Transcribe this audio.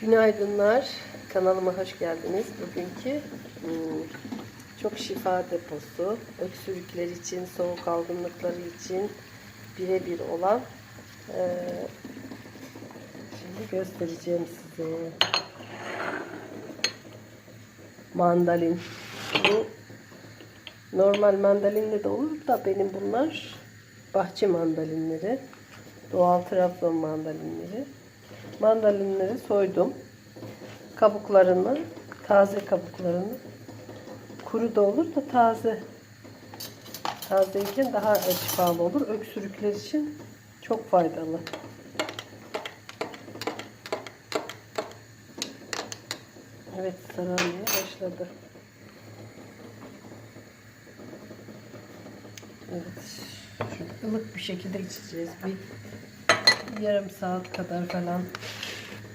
Günaydınlar. Kanalıma hoş geldiniz. Bugünkü çok şifa deposu, öksürükler için, soğuk algınlıkları için birebir olan şimdi göstereceğim size. Mandalin. Bu normal mandalinle de olur da benim bunlar bahçe mandalinleri. Doğal Trabzon mandalinleri. Mandalinleri soydum. Kabuklarını, taze kabuklarını, kuru da olur da tazeyken daha şifalı olur. Öksürükler için çok faydalı. Evet, sararmaya başladı. Evet, şöyle ılık bir şekilde içeceğiz. Bir yarım saat kadar falan